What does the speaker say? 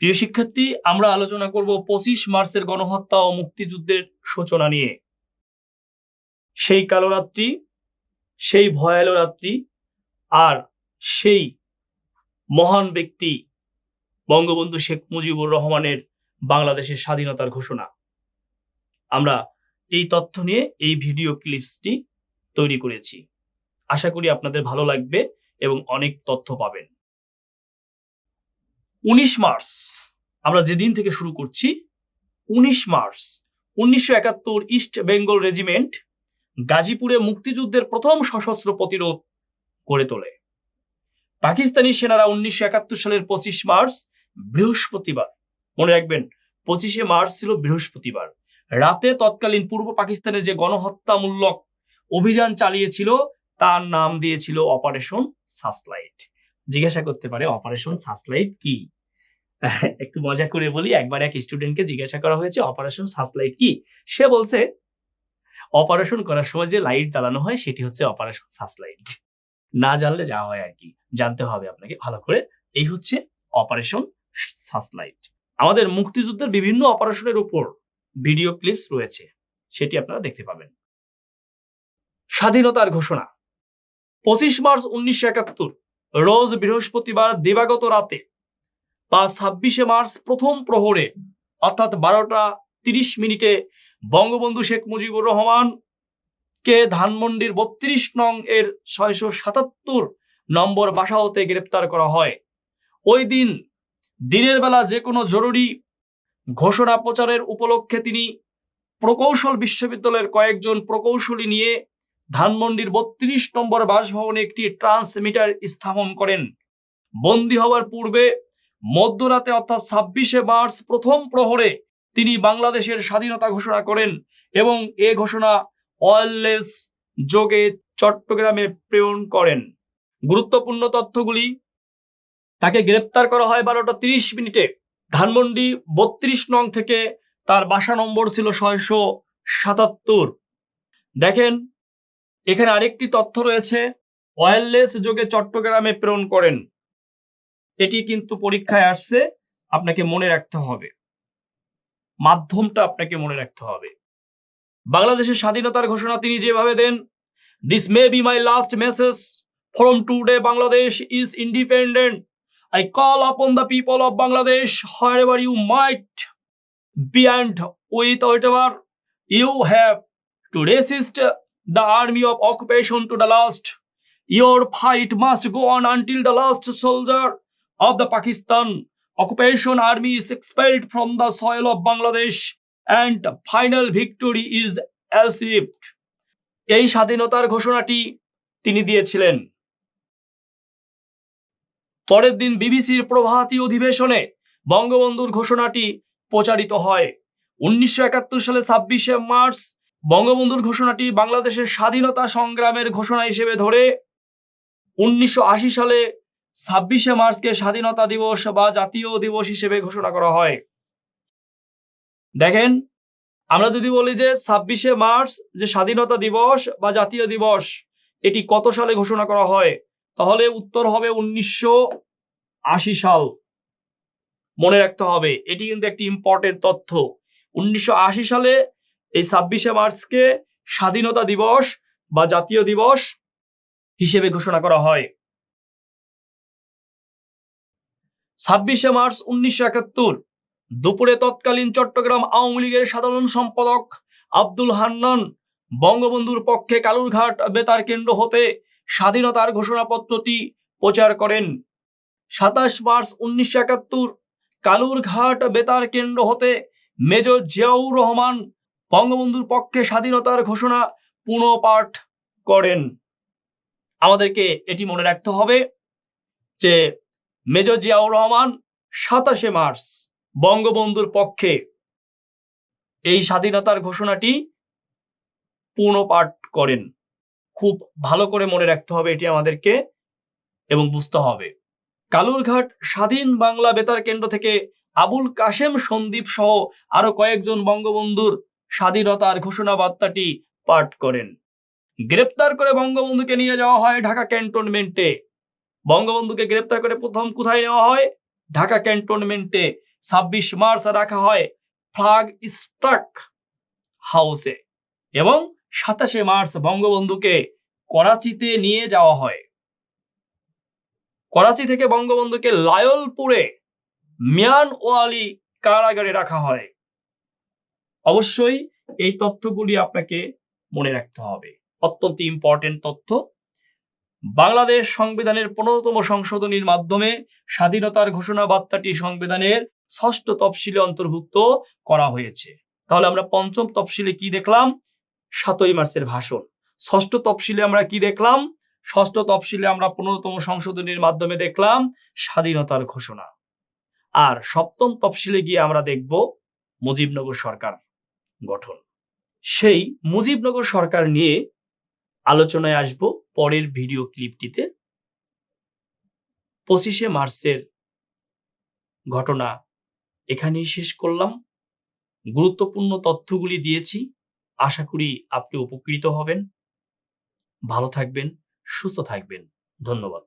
প্রিয় শিক্ষার্থী, আমরা আলোচনা করব 25 মার্চের গণহত্যা ও মুক্তিযুদ্ধের সূচনা নিয়ে। সেই কালো রাত্রি, সেই ভয়ালো রাত্রি, আর সেই মহান ব্যক্তি বঙ্গবন্ধু শেখ মুজিবুর রহমানের বাংলাদেশের স্বাধীনতার ঘোষণা। আমরা এই তথ্য নিয়ে এই ভিডিও ক্লিপসটি তৈরি করেছি। আশা করি আপনাদের ভালো লাগবে এবং অনেক তথ্য পাবেন। 19 মার্চ আমরা যেদিন থেকে শুরু করছি, 19 মার্চ 1971 ইস্ট বেঙ্গল রেজিমেন্ট গাজীপুরে মুক্তিযুদ্ধের প্রথম সশস্ত্র প্রতিরোধ গড়ে তোলে। পাকিস্তানি সেনারা 1971 সালের 25 মার্চ বৃহস্পতিবার, মনে রাখবেন 25শে মার্চ ছিল বৃহস্পতিবার, রাতে তৎকালীন পূর্ব পাকিস্তানে যে গণহত্যামূলক অভিযান চালিয়েছিল তার নাম দিয়েছিল অপারেশন সার্চলাইট। জিজ্ঞাসা করতে পারে অপারেশন সার্চলাইট কি? একটু মজা করে বলি, একবার এক স্টুডেন্টকে জিজ্ঞাসা করা হয়েছে অপারেশন সার্চলাইট কি, সে বলছে অপারেশন করার সময় যে লাইট জ্বালানো হয় সেটি হচ্ছে অপারেশন সার্চলাইট। না জানলে যা হয় আর কি, জানতে হবে আপনাকে ভালো করে। এই হচ্ছে অপারেশন সার্চলাইট। আমাদের মুক্তিযুদ্ধের বিভিন্ন অপারেশনের উপর ভিডিও ক্লিপস রয়েছে, সেটি আপনারা দেখতে পাবেন। স্বাধীনতার ঘোষণা 25 মার্চ 1971 রোজ বৃহস্পতিবার দিবাগত রাতে বা 26শে মার্চ প্রথম প্রহরে অর্থাৎ 12টা 30 মিনিটে বঙ্গবন্ধু শেখ মুজিবুর রহমান কে ধানমন্ডির 32 নং এর 677 নম্বর বাসা হতে গ্রেপ্তার করা হয়। ওই দিন দিনের বেলা যে কোনো জরুরি ঘোষণা প্রচারের উপলক্ষে তিনি প্রকৌশল বিশ্ববিদ্যালয়ের কয়েকজন প্রকৌশলী নিয়ে ধানমন্ডির 32 নম্বর বাসভবনে একটি ট্রান্সমিটার স্থাপন করেন। বন্দী হওয়ার পূর্বে মধ্যরাতে অর্থাৎ 26শে মার্চ প্রথম প্রহরে তিনি বাংলাদেশের স্বাধীনতা ঘোষণা করেন এবং এ ঘোষণা ওয়্যারলেস যোগে চট্টগ্রামে প্রেরণ করেন। গুরুত্বপূর্ণ তথ্যগুলি: তাকে গ্রেপ্তার করা হয় 12টা 30 মিনিটে ধানমন্ডি 32 নং থেকে, তার বাসা নম্বর ছিল 677। দেখেন এখানে আরেকটি তথ্য রয়েছে, ওয়্যারলেস যোগে চট্টগ্রামে প্রেরণ করেন। এটি কিন্তু পরীক্ষায় আসছে, আপনাকে মনে রাখতে হবে, মাধ্যমটা আপনাকে মনে রাখতে হবে। বাংলাদেশের স্বাধীনতার ঘোষণা তিনি যেভাবে দেন, this may be my last message from today, Bangladesh is independent, I call upon the people of Bangladesh, wherever you might be and with whatever you have, to resist the army of occupation to the last. Your fight must go on until the last soldier of the Pakistan occupation army is expelled from the soil of Bangladesh and final victory is achieved. এই স্বাধীনতার ঘোষণাটি তিনি দিয়েছিলেন। পরের দিন বিবিসির প্রভাতী অধিবেশনে বঙ্গবন্ধুর ঘোষণাটি প্রচারিত হয়। 1971 সালে 26শে মার্চ বঙ্গবন্ধুর ঘোষণাটি বাংলাদেশের স্বাধীনতা সংগ্রামের ঘোষণা হিসেবে ধরে 1980 সালে 26শে মার্চকে স্বাধীনতা দিবস বা জাতীয় দিবস হিসেবে ঘোষণা করা হয়। দেখেন, আমরা যদি বলি যে 26শে মার্চ যে স্বাধীনতা দিবস বা জাতীয় দিবস, এটি কত সালে ঘোষণা করা হয়, তাহলে উত্তর হবে 1980 সাল। মনে রাখতে হবে, এটি কিন্তু একটি ইম্পর্টেন্ট তথ্য। 1980 সালে এই 26শে মার্চকে স্বাধীনতা দিবস বা জাতীয় দিবস হিসেবে ঘোষণা করা হয়। 26শে মার্চ 1971 দুপুরে তৎকালীন চট্টগ্রাম আওয়ামী লীগের সাধারণ সম্পাদক আব্দুল হান্নান বঙ্গবন্ধুর পক্ষে কালুরঘাট বেতার কেন্দ্র হতে স্বাধীনতার ঘোষণাপত্রটি প্রচার করেন। 27 মার্চ 1971 কালুরঘাট বেতার কেন্দ্র হতে মেজর জিয়াউর রহমান বঙ্গবন্ধুর পক্ষে স্বাধীনতার ঘোষণা পুনঃপাঠ করেন। আমাদেরকে এটি মনে রাখতে হবে যে মেজর জিয়াউর রহমান 27শে মার্চ বঙ্গবন্ধুর পক্ষে এই স্বাধীনতার ঘোষণাটি পুনঃপাঠ করেন। খুব ভালো করে মনে রাখতে হবে এটি আমাদেরকে এবং বুঝতে হবে। কালুরঘাট স্বাধীন বাংলা বেতার কেন্দ্র থেকে আবুল কাশেম সন্দীপ সহ আরো কয়েকজন বঙ্গবন্ধুর স্বাধীনতার ঘোষণা বার্তাটি পাঠ করেন। গ্রেপ্তার করে বঙ্গবন্ধুকে নিয়ে যাওয়া হয় ঢাকা ক্যান্টনমেন্টে। বঙ্গবন্ধুকে গ্রেপ্তার করে প্রথম কোথায় নেওয়া হয়? ঢাকা ক্যান্টনমেন্টে। 26 মার্চ রাখা হয় ফ্ল্যাগ স্ট্রাক হাউসে এবং 27 মার্চ বঙ্গবন্ধুকে করাচিতে নিয়ে যাওয়া হয়। করাচি থেকে বঙ্গবন্ধুকে লায়লপুরে মিয়ানওয়ালি কারাগারে রাখা হয়। অবশ্যই এই তথ্যগুলি আপনাকে মনে রাখতে হবে, অত্যন্ত ইম্পর্টেন্ট তথ্য। বাংলাদেশ সংবিধানের 15তম সংশোধনীর মাধ্যমে স্বাধীনতার ঘোষণা বার্তাটি সংবিধানের 6ষ্ঠ তফসিলে অন্তর্ভুক্ত করা হয়েছে। তাহলে আমরা 5ম তফসিলে কি দেখলাম? 7ই মার্চের ভাষণ। 6ষ্ঠ তফসিলে আমরা কি দেখলাম? 6ষ্ঠ তফসিলে আমরা 15তম সংশোধনীর মাধ্যমে দেখলাম স্বাধীনতার ঘোষণা। আর 7ম তফসিলে গিয়ে আমরা দেখব মুজিবনগর সরকার গঠন। সেই মুজিবনগর সরকার নিয়ে আলোচনায় আসব পরের ভিডিও ক্লিপটিতে। 25শে মার্চের ঘটনা এখানেই শেষ করলাম। গুরুত্বপূর্ণ তথ্যগুলি দিয়েছি, আশা করি আপনি উপকৃত হবেন। ভালো থাকবেন, সুস্থ থাকবেন। ধন্যবাদ।